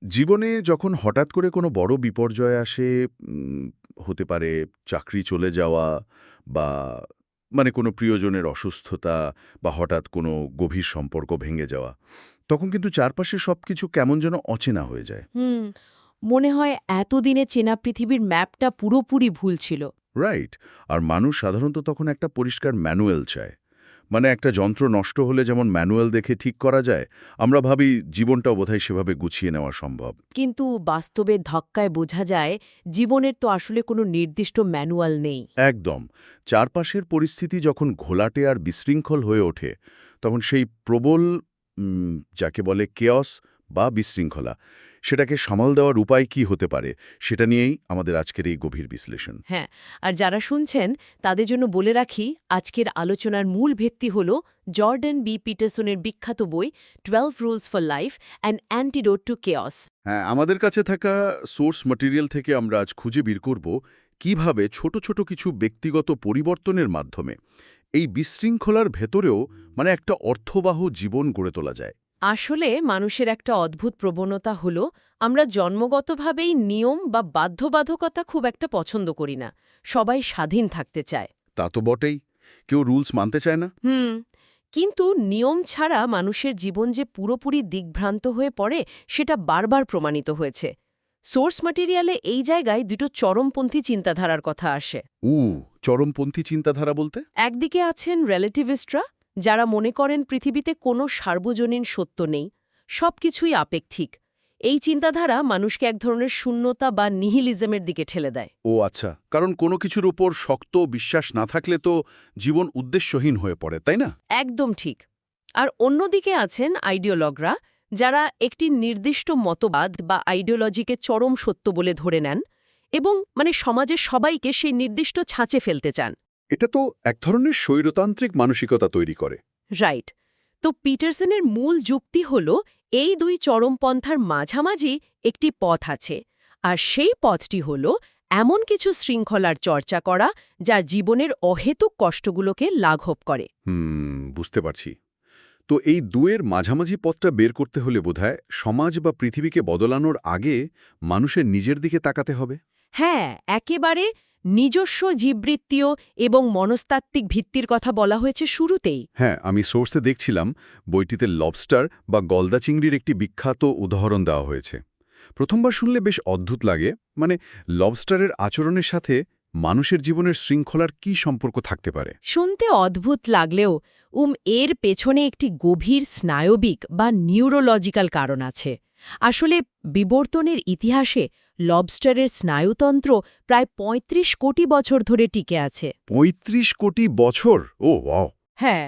জীবনে যখন হঠাৎ করে কোনো বড় বিপর্যয় আসে, হতে পারে চাকরি চলে যাওয়া বা কোনো প্রিয়জনের অসুস্থতা বা হঠাৎ কোনো গভীর সম্পর্ক ভেঙে যাওয়া, তখন কিন্তু চারপাশে সবকিছু কেমন যেন অচেনা হয়ে যায়। হুম মনে হয় এতদিনে চেনা পৃথিবীর ম্যাপটা পুরোপুরি ভুল ছিল। রাইট। আর মানুষ সাধারণত তখন একটা পরিষ্কার ম্যানুয়াল চায়। একটা যন্ত্র নষ্ট হলে যেমন ম্যানুয়াল দেখে ঠিক করা যায়, আমরা ভাবি জীবনটাও বোধহয় সেভাবে গুছিয়ে নেওয়া সম্ভব। কিন্তু বাস্তবের ধাক্কায় বোঝা যায় জীবনের তো আসলে কোনো নির্দিষ্ট ম্যানুয়াল নেই। একদম। চারপাশের পরিস্থিতি যখন ঘোলাটে আর বিশৃঙ্খল হয়ে ওঠে, তখন সেই প্রবল যাকে বলে কেয়স বা বিশৃঙ্খলা, সেটাকে সামাল দেওয়ার উপায় কি হতে পারে, সেটা নিয়েই আমাদের আজকের এই গভীর বিশ্লেষণ। হ্যাঁ, আর যারা শুনছেন তাদের জন্য বলে রাখি, আজকের আলোচনার মূল ভিত্তি হল জর্ডান বি পিটারসনের বিখ্যাত বই 12 rules for life and antidote to chaos. হ্যাঁ, আমাদের কাছে থাকা সোর্স ম্যাটেরিয়াল থেকে আমরা আজ খুঁজে বের করব কিভাবে ছোট ছোট কিছু ব্যক্তিগত পরিবর্তনের মাধ্যমে এই বিশৃঙ্খলার ভেতরেও একটা অর্থবাহ জীবন গড়ে তোলা যায়। আসলে মানুষের একটা অদ্ভুত প্রবণতা হল আমরা জন্মগতভাবেই নিয়ম বা বাধ্যবাধকতা খুব একটা পছন্দ করি না। সবাই স্বাধীন থাকতে চায়। তা তো বটেই। কেউ রুলস মানতে চায় না। কিন্তু নিয়ম ছাড়া মানুষের জীবন যে পুরোপুরি দিগ্ভ্রান্ত হয়ে পড়ে সেটা বারবার প্রমাণিত হয়েছে। সোর্স ম্যাটেরিয়ালে এই জায়গায় দুটো চরমপন্থী চিন্তাধারার কথা আসে। উ চরমপন্থী চিন্তাধারা বলতে? একদিকে আছেন রিলেটিভিস্টরা, যারা মনে করেন পৃথিবীতে কোনো সার্বজনীন সত্য নেই, সবকিছুই আপেক্ষিক। এই চিন্তাধারা মানুষকে এক ধরনের শূন্যতা বা নিহিলিজমের দিকে ঠেলে দেয়। ও আচ্ছা, কারণ কোনো কিছুর উপর শক্ত বিশ্বাস না থাকলে তো জীবন উদ্দেশ্যহীন হয়ে পড়ে, তাই না? একদম ঠিক। আর অন্যদিকে আছেন আইডিওলগরা, যারা একটি নির্দিষ্ট মতবাদ বা আইডিওলজিকে চরম সত্য বলে ধরে নেন এবং সমাজের সবাইকে সেই নির্দিষ্ট ছাঁচে ফেলতে চান। এটা তো এক ধরনের স্বৈরতান্ত্রিক মানসিকতা তৈরি করে। রাইট। তো পিটারসনের মূল যুক্তি হল এই দুই চরমপন্থার মাঝামাঝি একটি পথ আছে, আর সেই পথটি হল এমন কিছু শৃঙ্খলার চর্চা করা যা জীবনের অহেতুক কষ্টগুলোকে লাঘব করে। বুঝতে পারছি। তো এই দুয়ের মাঝামাঝি পথটা বের করতে হলে বোধহয় সমাজ বা পৃথিবীকে বদলানোর আগে মানুষের নিজের দিকে তাকাতে হবে। হ্যাঁ, একেবারে নিজস্ব জীববৃত্তীয় এবং মনস্তাত্ত্বিক ভিত্তির কথা বলা হয়েছে শুরুতেই। হ্যাঁ, আমি সোর্সে দেখছিলাম বইটিতে লবস্টার বা গলদা চিংড়ির একটি বিখ্যাত উদাহরণ দেওয়া হয়েছে। প্রথমবার শুনলে বেশ অদ্ভুত লাগে। লবস্টারের আচরণের সাথে মানুষের জীবনের শৃঙ্খলার কি সম্পর্ক থাকতে পারে? শুনতে অদ্ভুত লাগলেও এর পেছনে একটি গভীর স্নায়বিক বা নিউরোলজিক্যাল কারণ আছে। আসলে বিবর্তনের ইতিহাসে লবস্টারের স্নায়ুতন্ত্র প্রায় ৩৫ কোটি বছর ধরে টিকে আছে। ৩৫ কোটি বছর? ও ওয়াও! হ্যাঁ,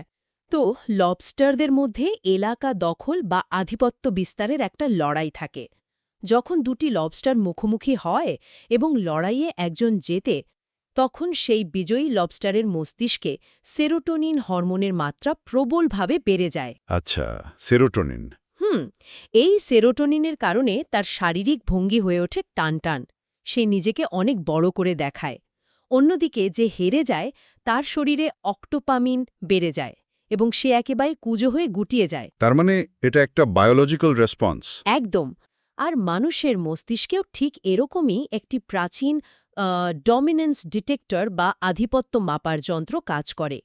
তো লবস্টারদের মধ্যে এলাকা দখল বা আধিপত্য বিস্তারের একটা লড়াই থাকে। যখন দুটি লবস্টার মুখোমুখি হয় এবং লড়াইয়ে একজন জেতে, তখন সেই বিজয়ী লবস্টারের মস্তিষ্কে সেরোটোনিন হরমোনের মাত্রা প্রবলভাবে বেড়ে যায়। আচ্ছা, সেরোটোনিন। হুম এই সেরোটোনিনের কারণে তার শারীরিক ভঙ্গি হয়ে ওঠে টানটান। সে নিজেকে অনেক বড় করে দেখায়। অন্যদিকে যে হেরে যায় তার শরীরে অক্টোপামিন বেড়ে যায় এবং সে একেবারে কুঁজো হয়ে গুটিয়ে যায়। তার মানে এটা একটা বায়োলজিক্যাল রেসপন্স। একদম। আর মানুষের মস্তিষ্কেও ঠিক এরকমই একটি প্রাচীন ডমিনেন্স ডিটেক্টর বা আধিপত্য মাপার যন্ত্র কাজ করে।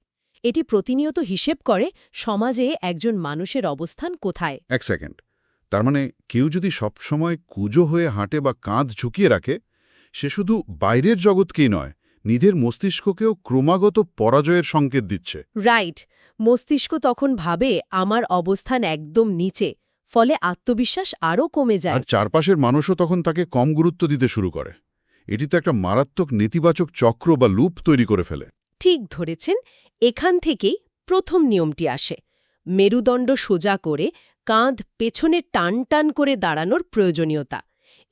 এটি প্রতিনিয়ত হিসেব করে সমাজে একজন মানুষের অবস্থান কোথায়। এক সেকেন্ড। তার মানে কেউ যদি সবসময় কুঁজো হয়ে হাঁটে বা কাঁধ ঝুঁকিয়ে রাখে, সে শুধু বাইরের জগৎকেই নয়, নিজের মস্তিষ্ককেও ক্রমাগত পরাজয়ের সংকেত দিচ্ছে। রাইট। মস্তিষ্ক তখন ভাবে আমার অবস্থান একদম নিচে, ফলে আত্মবিশ্বাস আরও কমে আর যায়। চারপাশের মানুষও তখন তাকে কম গুরুত্ব দিতে শুরু করে। এটি তো একটা মারাত্মক নেতিবাচক চক্র বা লুপ তৈরি করে ফেলে। ঠিক ধরেছেন। এখান থেকেই প্রথম নিয়মটি আসে, মেরুদণ্ড সোজা করে কাঁধ পেছনে টান টান করে দাঁড়ানোর প্রয়োজনীয়তা।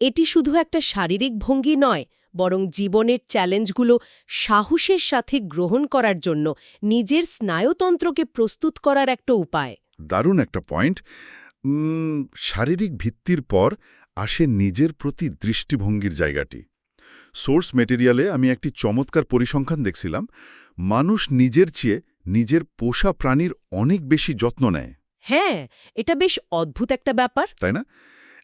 এটি শুধু একটা শারীরিক ভঙ্গি নয়, বরং জীবনের চ্যালেঞ্জগুলো সাহসের সাথে গ্রহণ করার জন্য নিজের স্নায়ুতন্ত্রকে প্রস্তুত করার একটা উপায়। দারুণ একটা পয়েন্ট। শারীরিক ভিত্তির পর আসে নিজের প্রতি দৃষ্টিভঙ্গির জায়গাটি। সোর্স মেটেরিয়ালে আমি একটি চমৎকার পরিসংখ্যান দেখছিলাম। মানুষ নিজের চেয়ে নিজের পোষা প্রাণীর অনেক বেশি যত্ন নেয়। হ্যাঁ, এটা বেশ অদ্ভুত একটা ব্যাপার। তাই না?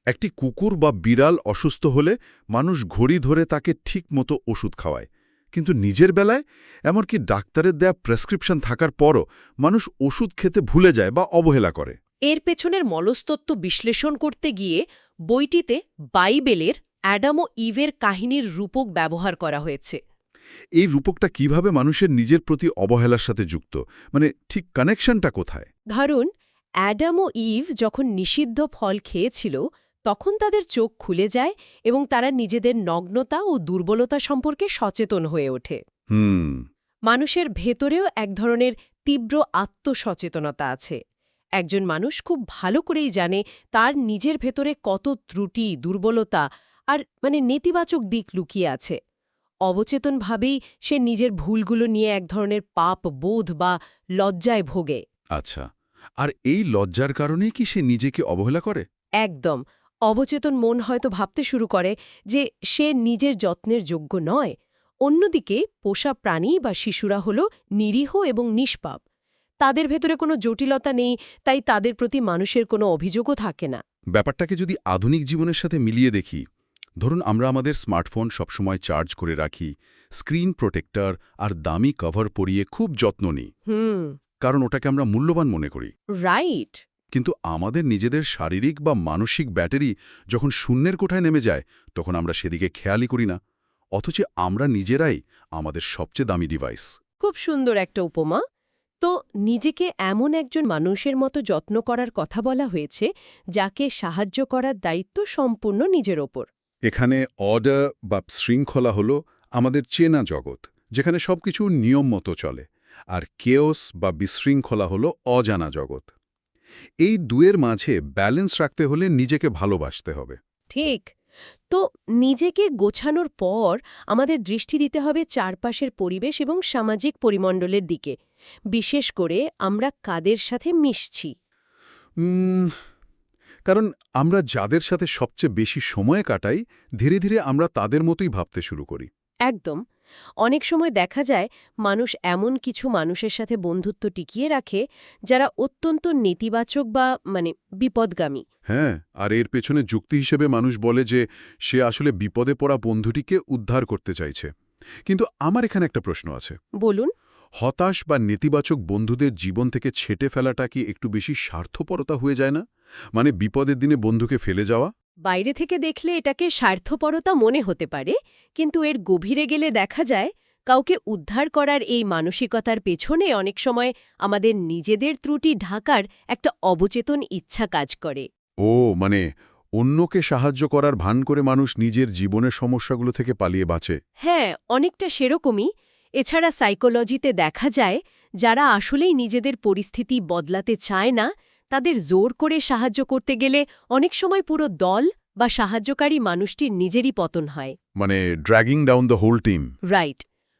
একটি কুকুর বা বিড়াল অসুস্থ হলে মানুষ ঘড়ি ধরে তাকে ঠিক মতো ওষুধ খাওয়ায়, কিন্তু নিজের বেলায় এমনকি ডাক্তারের দেয়া প্রেসক্রিপশন থাকার পরও মানুষ ওষুধ খেতে ভুলে যায় বা অবহেলা করে। এর পেছনের মনস্তত্ত্ব বিশ্লেষণ করতে গিয়ে বইটিতে বাইবেলের অ্যাডাম ও ইভের কাহিনীর রূপক ব্যবহার করা হয়েছে। এই রূপকটা কিভাবে মানুষের নিজের প্রতি অবহেলার সাথে যুক্ত, মানে ঠিক কানেকশনটা কোথায়? ধরুন, অ্যাডাম ও ইভ যখন নিষিদ্ধ ফল খেয়েছিল তখন তাদের চোখ খুলে যায় এবং তারা নিজেদের নগ্নতা ও দুর্বলতা সম্পর্কে সচেতন হয়ে ওঠে। হুম। মানুষের ভেতরেও এক ধরনের তীব্র আত্মসচেতনতা আছে। একজন মানুষ খুব ভালো করেই জানে তার নিজের ভেতরে কত ত্রুটি, দুর্বলতা আর নেতিবাচক দিক লুকিয়ে আছে। অবচেতনভাবেই সে নিজের ভুলগুলো নিয়ে এক ধরনের পাপ বোধ বা লজ্জায় ভোগে। আচ্ছা, আর এই লজ্জার কারণেই কি সে নিজেকে অবহেলা করে? একদম। অবচেতন মন হয়তো ভাবতে শুরু করে যে সে নিজের যত্নের যোগ্য নয়। অন্যদিকে পোষা প্রাণী বা শিশুরা হল নিরীহ এবং নিষ্পাপ। তাদের ভেতরে কোনো জটিলতা নেই, তাই তাদের প্রতি মানুষের কোনো অভিযোগও থাকে না। ব্যাপারটাকে যদি আধুনিক জীবনের সাথে মিলিয়ে দেখি, ধরুন আমরা আমাদের স্মার্টফোন সবসময় চার্জ করে রাখি, স্ক্রিন প্রোটেক্টর আর দামি কভার পরিয়ে খুব যত্ন নিই, কারণ ওটাকে আমরা মূল্যবান মনে করি। রাইট। কিন্তু আমাদের নিজেদের শারীরিক বা মানসিক ব্যাটারি যখন শূন্যের কোঠায় নেমে যায়, তখন আমরা সেদিকে খেয়ালই করি না। অথচ আমরা নিজেরাই আমাদের সবচেয়ে দামি ডিভাইস। খুব সুন্দর একটা উপমা। তো নিজেকে এমন একজন মানুষের মতো যত্ন করার কথা বলা হয়েছে যাকে সাহায্য করার দায়িত্ব সম্পূর্ণ নিজের ওপর। এখানে অর্ডার বা শৃঙ্খলা হলো আমাদের চেনা জগৎ, যেখানে সবকিছু নিয়ম মতো চলে, আর কেওস বা বিশৃঙ্খলা হলো অজানা জগৎ। এই দুয়ের মাঝে ব্যালেন্স রাখতে হলে নিজেকে ভালোবাসতে হবে। ঠিক। তো নিজেকে গোছানোর পর আমাদের দৃষ্টি দিতে হবে চারপাশের পরিবেশ এবং সামাজিক পরিমণ্ডলের দিকে, বিশেষ করে আমরা কাদের সাথে মিশছি। কারণ আমরা যাদের সাথে সবচেয়ে বেশি সময় কাটাই, ধীরে ধীরে আমরা তাদের মতোই ভাবতে শুরু করি। একদম। অনেক সময় দেখা যায় মানুষ এমন কিছু মানুষের সাথে বন্ধুত্ব টিকিয়ে রাখে যারা অত্যন্ত নেতিবাচক বা বিপদগামী। হ্যাঁ, আর এর পেছনে যুক্তি হিসেবে মানুষ বলে যে সে আসলে বিপদে পড়া বন্ধুটিকে উদ্ধার করতে চাইছে। কিন্তু আমার এখানে একটা প্রশ্ন আছে। বলুন। হতাশ বা নেতিবাচক বন্ধুদের জীবন থেকে ছেঁটে ফেলাটা কি একটু বেশি স্বার্থপরতা হয়ে যায় না? মানে বিপদের দিনে বন্ধুকে ফেলে যাওয়া? বাইরে থেকে দেখলে এটাকে স্বার্থপরতা মনে হতে পারে, কিন্তু এর গভীরে গেলে দেখা যায় কাউকে উদ্ধার করার এই মানসিকতার পেছনে অনেক সময় আমাদের নিজেদের ত্রুটি ঢাকার একটা অবচেতন ইচ্ছা কাজ করে। ও, মানে অন্যকে সাহায্য করার ভান করে মানুষ নিজের জীবনের সমস্যাগুলো থেকে পালিয়ে বাঁচে। হ্যাঁ, অনেকটা সেরকমই। এছাড়া সাইকোলজিতে দেখা যায় যারা আসলেই নিজেদের পরিস্থিতি বদলাতে চায় না, তাদের জোর করে সাহায্য করতে গেলে অনেক সময় পুরো দল বা সাহায্যকারী মানুষটির নিজেরই পতন হয়। মানে dragging down the whole team. Right.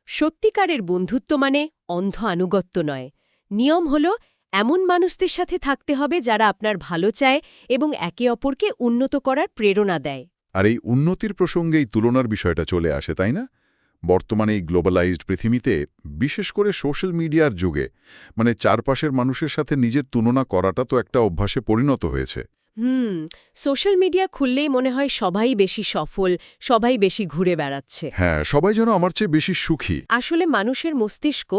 সত্যিকারের বন্ধুত্ব মানে অন্ধ আনুগত্য নয়। নিয়ম হল এমন মানুষদের সাথে থাকতে হবে যারা আপনার ভালো চায় এবং একে অপরকে উন্নত করার প্রেরণা দেয়। আর এই উন্নতির প্রসঙ্গেই তুলনার বিষয়টা চলে আসে, তাই না? বর্তমানে এই গ্লোবালাইজড পৃথিবীতে, বিশেষ করে সোশ্যাল মিডিয়ার যুগে, মানে চারপাশের মানুষের সাথে নিজের তুলনা করাটা তো একটা অভ্যাসে পরিণত হয়েছে। সোশ্যাল মিডিয়া খুললেই মনে হয় সবাই বেশি সফল, সবাই বেশি ঘুরে বেড়াচ্ছে। হ্যাঁ, সবাই যেন আমার চেয়ে বেশি সুখী। আসলে মানুষের মস্তিষ্ক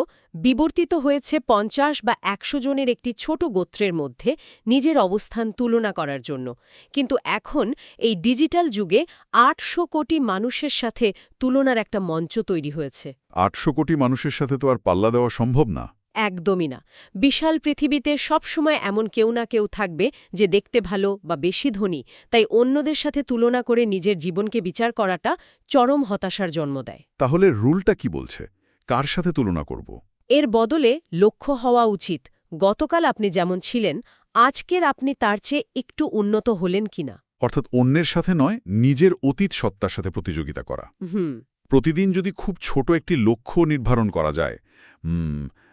বিবর্তিত হয়েছে ৫০ বা ১০০ জনের একটি ছোট গোত্রের মধ্যে নিজের অবস্থান তুলনা করার জন্য। কিন্তু এখন এই ডিজিটাল যুগে ৮০০ কোটি মানুষের সাথে তুলনার একটা মঞ্চ তৈরি হয়েছে। ৮০০ কোটি মানুষের সাথে তো আর পাল্লা দেওয়া সম্ভব না। একদমই না। বিশাল পৃথিবীতে সবসময় এমন কেউ না কেউ থাকবে যে দেখতে ভালো বা বেশি ধনী, তাই অন্যদের সাথে তুলনা করে নিজের জীবনকে বিচার করাটা চরম হতাশার জন্ম দেয়। তাহলে রুলটা কি বলছে? কার সাথে তুলনা করব? এর বদলে লক্ষ্য হওয়া উচিত গতকাল আপনি যেমন ছিলেন, আজকের আপনি তার চেয়ে একটু উন্নত হলেন কিনা। অর্থাৎ অন্যের সাথে নয়, নিজের অতীত সত্তার সাথে প্রতিযোগিতা করা। প্রতিদিন যদি খুব ছোট একটি লক্ষ্য নির্ধারণ করা যায়,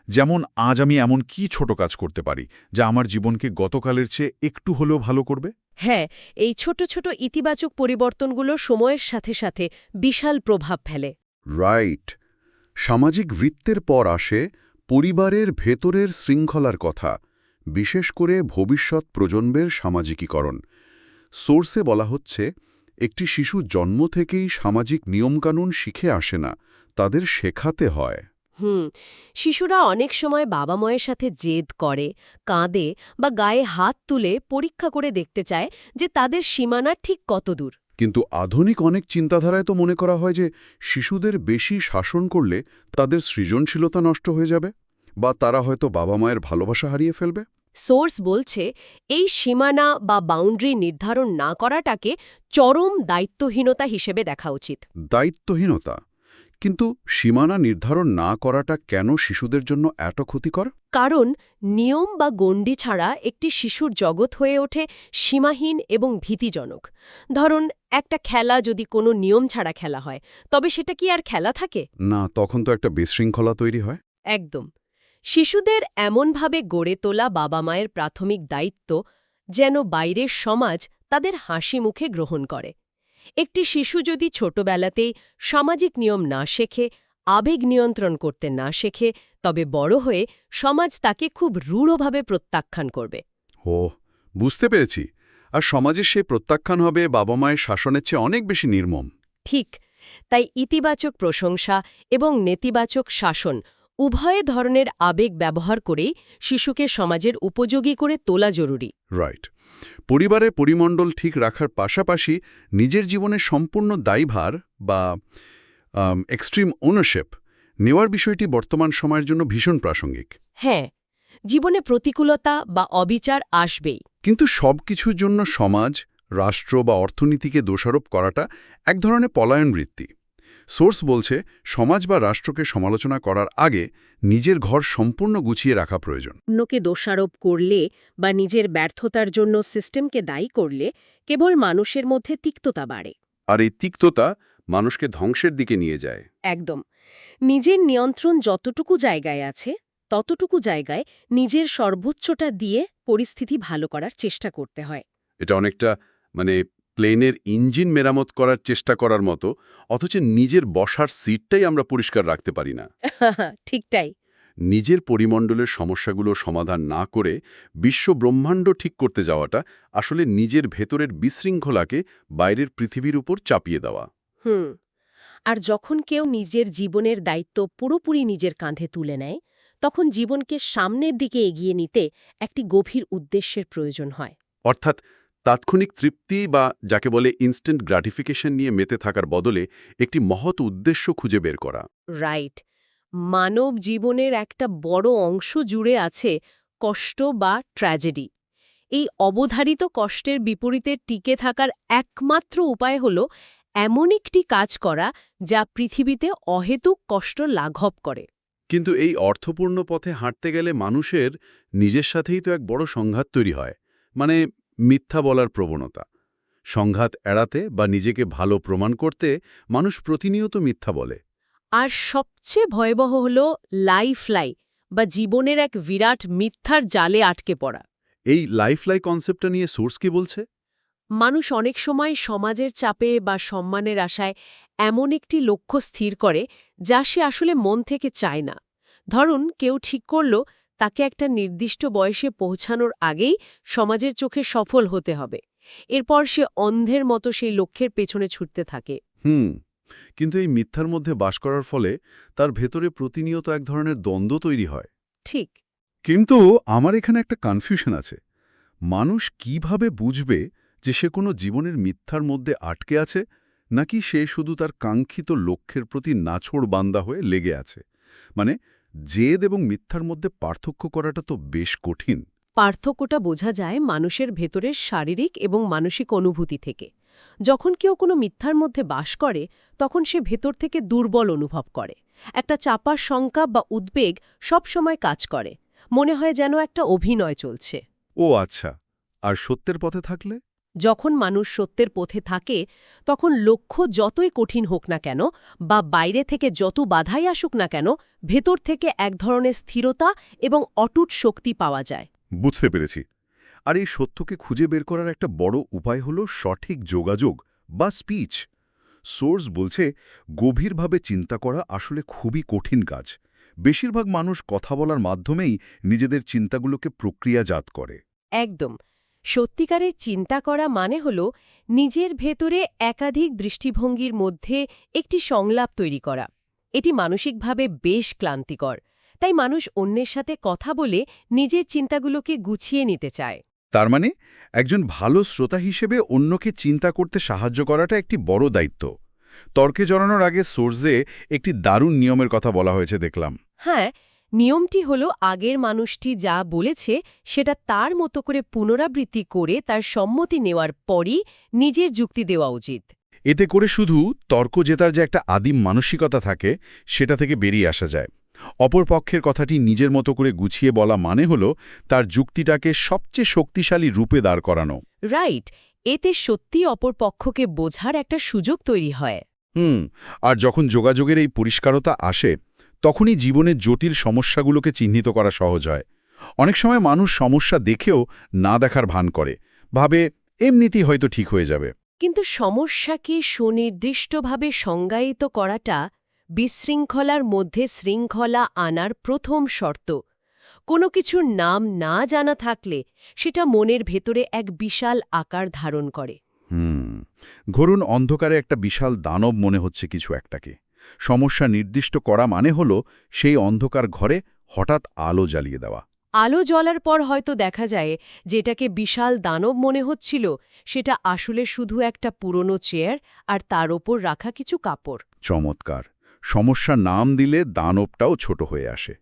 যেমন আজ আমি এমন কি ছোট কাজ করতে পারি যা আমার জীবনকে গতকালের চেয়ে একটু হলেও ভালো করবে? হ্যাঁ, এই ছোট ছোট ইতিবাচক পরিবর্তনগুলো সময়ের সাথে সাথে বিশাল প্রভাব ফেলে। রাইট। সামাজিক বৃত্তের পর আসে পরিবারের ভেতরের শৃঙ্খলার কথা, বিশেষ করে ভবিষ্যৎ প্রজন্মের সামাজিকীকরণ। সোর্সে বলা হচ্ছে একটি শিশু জন্ম থেকেই সামাজিক নিয়মকানুন শিখে আসে না, তাদের শেখাতে হয়। শিশুরা অনেক সময় বাবা মায়ের সাথে জেদ করে, কাঁদে বা গায়ে হাত তুলে পরীক্ষা করে দেখতে চায় যে তাদের সীমানা ঠিক কতদূর। কিন্তু আধুনিক অনেক চিন্তাধারায় তো মনে করা হয় যে শিশুদের বেশি শাসন করলে তাদের সৃজনশীলতা নষ্ট হয়ে যাবে, বা তারা হয়তো বাবা মায়ের ভালোবাসা হারিয়ে ফেলবে। সোর্স বলছে এই সীমানা বা বাউন্ডারি নির্ধারণ না করাটাকে চরম দায়িত্বহীনতা হিসেবে দেখা উচিত। দায়িত্বহীনতা? কিন্তু সীমানা নির্ধারণ না করাটা কেন শিশুদের জন্য এত ক্ষতিকর? কারণ নিয়ম বা গণ্ডি ছাড়া একটি শিশুর জগৎ হয়ে ওঠে সীমাহীন এবং ভীতিজনক। ধরুন, একটা খেলা যদি কোনো নিয়ম ছাড়া খেলা হয়, তবে সেটা কি আর খেলা থাকে? না, তখন তো একটা বিশৃঙ্খলা তৈরি হয়। একদম। শিশুদের এমনভাবে গড়ে তোলা বাবা মায়ের প্রাথমিক দায়িত্ব যেন বাইরের সমাজ তাদের হাসি মুখে গ্রহণ করে। একটি শিশু যদি ছোটবেলাতেই সামাজিক নিয়ম না শেখে, আবেগ নিয়ন্ত্রণ করতে না শেখে, তবে বড় হয়ে সমাজ তাকে খুব রূঢ়ভাবে প্রত্যাখ্যান করবে। ও, বুঝতে পেরেছি। আর সমাজের সেই প্রত্যাখ্যান হবে বাবা মায়ের শাসনের চেয়ে অনেক বেশি নির্মম। ঠিক। তাই ইতিবাচক প্রশংসা এবং নেতিবাচক শাসন উভয় ধরনের আবেগ ব্যবহার করেই শিশুকে সমাজের উপযোগী করে তোলা জরুরি। রাইট। পরিবারের পরিমণ্ডল ঠিক রাখার পাশাপাশি নিজের জীবনের সম্পূর্ণ দায়ভার বা এক্সট্রিম ওনারশিপ নেওয়ার বিষয়টি বর্তমান সময়ের জন্য ভীষণ প্রাসঙ্গিক। হ্যাঁ, জীবনে প্রতিকূলতা বা অবিচার আসবেই। কিন্তু সবকিছুর জন্য সমাজ, রাষ্ট্র বা অর্থনীতিকে দোষারোপ করাটা এক ধরনের পলায়ন বৃত্তি। সোর্স বলছে সমাজ বা রাষ্ট্রকে সমালোচনা করার আগে নিজের ঘর সম্পূর্ণ গুছিয়ে রাখা প্রয়োজন। অন্যকে দোষারোপ করলে বা নিজের ব্যর্থতার জন্য সিস্টেমকে দায়ী করলে কেবল মানুষের মধ্যে তিক্ততা বাড়ে। আর এই তিক্ততা মানুষকে ধ্বংসের দিকে নিয়ে যায়। একদম। নিজের নিয়ন্ত্রণ যতটুকু জায়গায় আছে, ততটুকু জায়গায় নিজের সর্বোচ্চটা দিয়ে পরিস্থিতি ভালো করার চেষ্টা করতে হয়। এটা অনেকটা প্লেনের ইঞ্জিন মেরামত করার চেষ্টা করার মতো, অথচ নিজের বসার সিটটাই আমরা পরিষ্কার রাখতে পারি না। ঠিকটাই। নিজের পরিমণ্ডলের সমস্যাগুলো সমাধান না করে বিশ্ব ব্রহ্মাণ্ড ঠিক করতে যাওয়াটা আসলে নিজের ভেতরের বিশৃঙ্খলাকে বাইরের পৃথিবীর উপর চাপিয়ে দেওয়া। আর যখন কেউ নিজের জীবনের দায়িত্ব পুরোপুরি নিজের কাঁধে তুলে নেয়, তখন জীবনকে সামনের দিকে এগিয়ে নিতে একটি গভীর উদ্দেশ্যের প্রয়োজন হয়। অর্থাৎ তাৎক্ষণিক তৃপ্তি বা যাকে বলে ইনস্ট্যান্ট গ্র্যাটিফিকেশন নিয়ে মেতে থাকার বদলে একটি মহৎ উদ্দেশ্য খুঁজে বের করা। রাইট। মানব জীবনের একটা বড় অংশ জুড়ে আছে কষ্ট বা ট্র্যাজেডি। এই অবধারিত কষ্টের বিপরীতে টিকে থাকার একমাত্র উপায় হল এমন একটি কাজ করা যা পৃথিবীতে অহেতুক কষ্ট লাঘব করে। কিন্তু এই অর্থপূর্ণ পথে হাঁটতে গেলে মানুষের নিজের সাথেই তো এক বড় সংঘাত তৈরি হয়। মিথ্যা বলার প্রবণতা। সংঘাত এড়াতে বা নিজেকে ভালো প্রমাণ করতে মানুষ প্রতিনিয়ত মিথ্যা বলে। আর সবচেয়ে ভয়াবহ হল লাই বা জীবনের এক বিরাট মিথ্যার জালে আটকে পড়া। এই লাইফ কনসেপ্টটা নিয়ে সোর্স কি বলছে? মানুষ অনেক সময় সমাজের চাপে বা সম্মানের আশায় এমন একটি লক্ষ্য স্থির করে যা সে আসলে মন থেকে চায় না। ধরুন, কেউ ঠিক করল তাকে একটা নির্দিষ্ট বয়সে পৌঁছানোর আগেই সমাজের চোখে সফল হতে হবে। এরপর সে অন্ধের মতো সেই লক্ষ্যের পেছনে ছুটতে থাকে। কিন্তু এই মিথ্যার মধ্যে বাস করার ফলে তার ভেতরে প্রতিনিয়ত এক ধরনের দ্বন্দ্ব তৈরি হয়। ঠিক। কিন্তু আমার এখানে একটা কনফিউশন আছে। মানুষ কিভাবে বুঝবে যে সে কোনো জীবনের মিথ্যার মধ্যে আটকে আছে, নাকি সে শুধু তার কাঙ্ক্ষিত লক্ষ্যের প্রতি নাছোড়বান্দা হয়ে লেগে আছে? জেদ এবং মিথ্যার মধ্যে পার্থক্য করাটা তো বেশ কঠিন। পার্থক্যটা বোঝা যায় মানুষের ভেতরের শারীরিক এবং মানসিক অনুভূতি থেকে। যখন কেউ কোনো মিথ্যার মধ্যে বাস করে, তখন সে ভেতর থেকে দুর্বল অনুভব করে। একটা চাপা শঙ্কা বা উদ্বেগ সবসময় কাজ করে। মনে হয় যেন একটা অভিনয় চলছে। ও আচ্ছা। আর সত্যের পথে থাকলে? যখন মানুষ সত্যের পথে থাকে, তখন লক্ষ্য যতই কঠিন হোক না কেন বা বাইরে থেকে যত বাধাই আসুক না কেন, ভেতর থেকে এক ধরনের স্থিরতা এবং অটুট শক্তি পাওয়া যায়। বুঝতে পেরেছি। আর এই সত্যকে খুঁজে বের করার একটা বড় উপায় হল সঠিক যোগাযোগ বা স্পিচ। সোর্স বলছে গভীরভাবে চিন্তা করা আসলে খুবই কঠিন কাজ। বেশিরভাগ মানুষ কথা বলার মাধ্যমেই নিজেদের চিন্তাগুলোকে প্রক্রিয়াজাত করে। একদম। সত্যিকারের চিন্তা করা মানে হল নিজের ভেতরে একাধিক দৃষ্টিভঙ্গির মধ্যে একটি সংলাপ তৈরি করা। এটি মানসিকভাবে বেশ ক্লান্তিকর, তাই মানুষ অন্যের সাথে কথা বলে নিজের চিন্তাগুলোকে গুছিয়ে নিতে চায়। তার মানে একজন ভালো শ্রোতা হিসেবে অন্যকে চিন্তা করতে সাহায্য করাটা একটি বড় দায়িত্ব। তর্কে জড়ানোর আগে সোর্সে একটি দারুণ নিয়মের কথা বলা হয়েছে দেখলাম। হ্যাঁ, নিয়মটি হল আগের মানুষটি যা বলেছে সেটা তার মতো করে পুনরাবৃত্তি করে তার সম্মতি নেওয়ার পরই নিজের যুক্তি দেওয়া উচিত। এতে করে শুধু তর্ক জেতার যে একটা আদিম মানসিকতা থাকে সেটা থেকে বেরিয়ে আসা যায়। অপর পক্ষের কথাটি নিজের মতো করে গুছিয়ে বলা মানে হল তার যুক্তিটাকে সবচেয়ে শক্তিশালী রূপে দাঁড় করানো। রাইট, এতে সত্যি অপর পক্ষকে বোঝার একটা সুযোগ তৈরি হয়। আর যখন যোগাযোগের এই পরিষ্কারতা আসে তখনই জীবনের জটিল সমস্যাগুলোকে চিহ্নিত করা সহজ হয়। অনেক সময় মানুষ সমস্যা দেখেও না দেখার ভান করে, ভাবে এমনিতেই হয়তো ঠিক হয়ে যাবে। কিন্তু সমস্যাকে সুনির্দিষ্টভাবে সংজ্ঞায়িত করাটা বিশৃঙ্খলার মধ্যে শৃঙ্খলা আনার প্রথম শর্ত। কোনো কিছুর নাম না জানা থাকলে সেটা মনের ভেতরে এক বিশাল আকার ধারণ করে। ঘোরুন অন্ধকারে একটা বিশাল দানব মনে হচ্ছে কিছু একটাকে। সমস্যা নির্দিষ্ট করা মানে হল সেই অন্ধকার ঘরে হঠাৎ আলো জ্বালিয়ে দেওয়া। আলো জ্বলার পর হয়তো দেখা যায় যেটাকে বিশাল দানব মনে হচ্ছিল সেটা আসলে শুধু একটা পুরনো চেয়ার আর তার ওপর রাখা কিছু কাপড়। চমৎকার। সমস্যা নাম দিলে দানবটাও ছোট হয়ে আসে।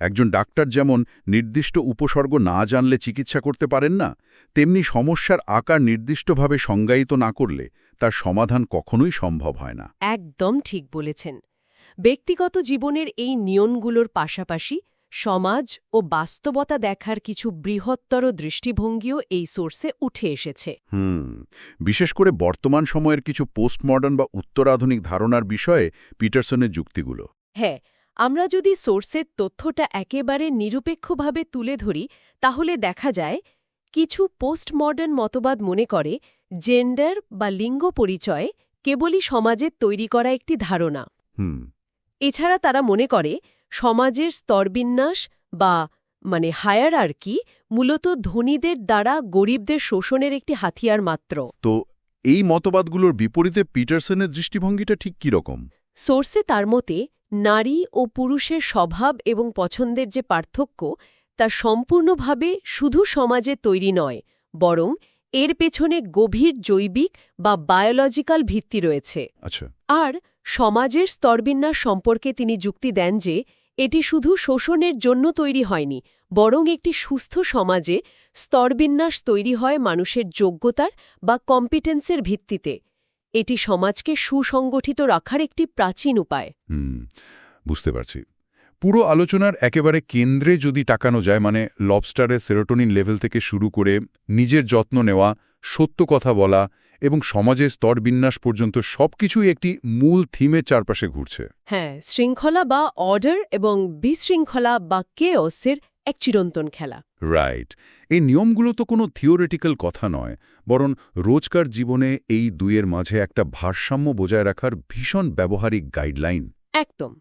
একজন ডাক্তার যেমন নির্দিষ্ট উপসর্গ না জানলে চিকিৎসা করতে পারেন না, তেমনি সমস্যার আকার নির্দিষ্টভাবে সংজ্ঞায়িত না করলে তার সমাধান কখনোই সম্ভব হয় না। একদম ঠিক বলেছেন। ব্যক্তিগত জীবনের এই নিয়মগুলোর পাশাপাশি সমাজ ও বাস্তবতা দেখার কিছু বৃহত্তর দৃষ্টিভঙ্গিও এই সোর্সে উঠে এসেছে। বিশেষ করে বর্তমান সময়ের কিছু পোস্টমডার্ন বা উত্তরাধুনিক ধারণার বিষয়ে পিটারসনের যুক্তিগুলো। হ্যাঁ, আমরা যদি সোর্সের তথ্যটা একেবারে নিরপেক্ষভাবে তুলে ধরি তাহলে দেখা যায় কিছু পোস্টমডার্ন মতবাদ মনে করে জেন্ডার বা লিঙ্গ পরিচয় কেবলই সমাজের তৈরি করা একটি ধারণা। এছাড়া তারা মনে করে সমাজের স্তরবিন্যাস বা হায়ারার্কি মূলত ধনীদের দ্বারা গরিবদের শোষণের একটি হাতিয়ার মাত্র। তো এই মতবাদগুলোর বিপরীতে পিটারসনের দৃষ্টিভঙ্গিটা ঠিক কী রকম? সোর্সে তার মতে নারী ও পুরুষের স্বভাব এবং পছন্দের যে পার্থক্য তা সম্পূর্ণভাবে শুধু সমাজে তৈরি নয়, বরং এর পেছনে গভীর জৈবিক বা বায়োলজিক্যাল ভিত্তি রয়েছে। আচ্ছা। আর সমাজের স্তরবিন্যাস সম্পর্কে তিনি যুক্তি দেন যে এটি শুধু শোষণের জন্য তৈরি হয়নি, বরং একটি সুস্থ সমাজে স্তরবিন্যাস তৈরি হয় মানুষের যোগ্যতার বা কম্পিটেন্সের ভিত্তিতে। এটি সমাজকে সুসংগঠিত রাখার একটি প্রাচীন উপায়। বুঝতে পারছি। পুরো আলোচনার একেবারে কেন্দ্রে যদি টাকানো যায়, মানে লবস্টারের সেরোটোনিন লেভেল থেকে শুরু করে নিজের যত্ন নেওয়া, সত্য কথা বলা এবং সমাজের স্তরবিন্যাস পর্যন্ত সবকিছুই একটি মূল থিমের চারপাশে ঘুরছে। হ্যাঁ, শৃঙ্খলা বা অর্ডার এবং বিশৃঙ্খলা বা কেওসের এক চিরন্তন খেলা। রাইট। এই নিয়মগুলো তো কোনো থিওরিটিক্যাল কথা নয়, বরং রোজকার জীবনে এই দুইয়ের মাঝে একটা ভারসাম্য বজায় রাখার ভীষণ ব্যবহারিক গাইডলাইন। একদম।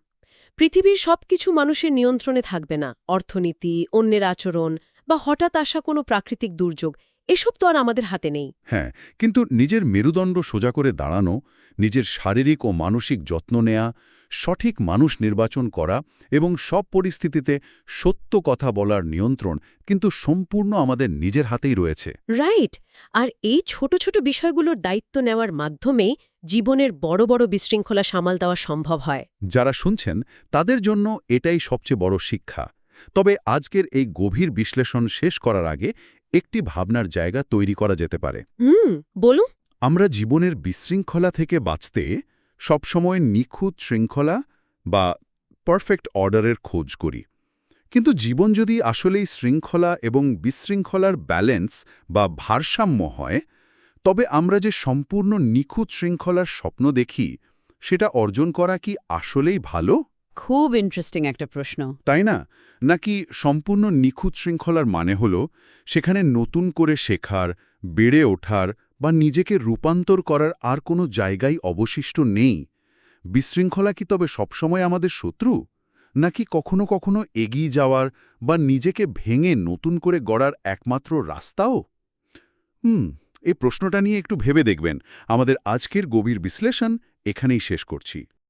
পৃথিবীর সবকিছু মানুষের নিয়ন্ত্রণে থাকবে না। অর্থনীতি, অন্যের আচরণ বা হঠাৎ আসা কোনো প্রাকৃতিক দুর্যোগ, এসব তো আর আমাদের হাতে নেই। হ্যাঁ, কিন্তু নিজের মেরুদণ্ড সোজা করে দাঁড়ানো, নিজের শারীরিক ও মানসিক যত্ন নেয়া, সঠিক মানুষ নির্বাচন করা এবং সব পরিস্থিতিতে সত্য কথা বলার নিয়ন্ত্রণ কিন্তু সম্পূর্ণ আমাদের নিজের হাতেই রয়েছে। রাইট। আর এই ছোট ছোট বিষয়গুলোর দায়িত্ব নেওয়ার মাধ্যমেই জীবনের বড় বড় বিশৃঙ্খলা সামাল দেওয়া সম্ভব হয়। যারা শুনছেন তাদের জন্য এটাই সবচেয়ে বড় শিক্ষা। তবে আজকের এই গভীর বিশ্লেষণ শেষ করার আগে একটি ভাবনার জায়গা তৈরি করা যেতে পারে। বলুন। আমরা জীবনের বিশৃঙ্খলা থেকে বাঁচতে সবসময় নিখুঁত শৃঙ্খলা বা পারফেক্ট অর্ডারের খোঁজ করি, কিন্তু জীবন যদি আসলেই শৃঙ্খলা এবং বিশৃঙ্খলার ব্যালেন্স বা ভারসাম্য হয়, তবে আমরা যে সম্পূর্ণ নিখুঁত শৃঙ্খলার স্বপ্ন দেখি সেটা অর্জন করা কি আসলেই ভালো? খুব ইন্টারেস্টিং একটা প্রশ্ন, তাই না? নাকি সম্পূর্ণ নিখুঁত শৃঙ্খলার মানে হল সেখানে নতুন করে শেখার, বেড়ে ওঠার বা নিজেকে রূপান্তর করার আর কোনো জায়গাই অবশিষ্ট নেই? বিশৃঙ্খলা কি তবে সবসময় আমাদের শত্রু, নাকি কখনো কখনো এগিয়ে যাওয়ার বা নিজেকে ভেঙে নতুন করে গড়ার একমাত্র রাস্তাও? এই প্রশ্নটা নিয়ে একটু ভেবে দেখবেন। আমাদের আজকের গভীর বিশ্লেষণ এখানেই শেষ করছি।